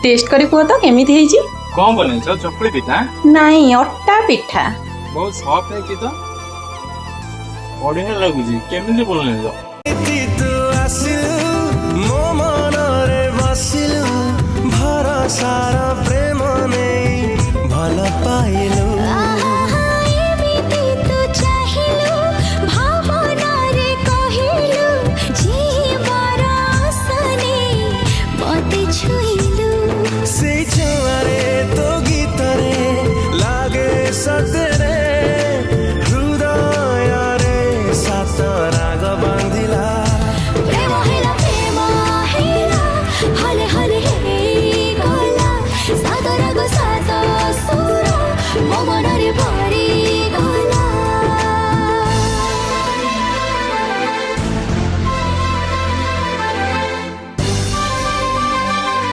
Test करी कुह तो केमिति ହେଇଛି? कौन बने चकुली पिठा? नहीं अट्टा पिठा। बहुत सॉफ्ट है कि तो बढ़िया लगुची केमिति बोलने जो से छुआरे तो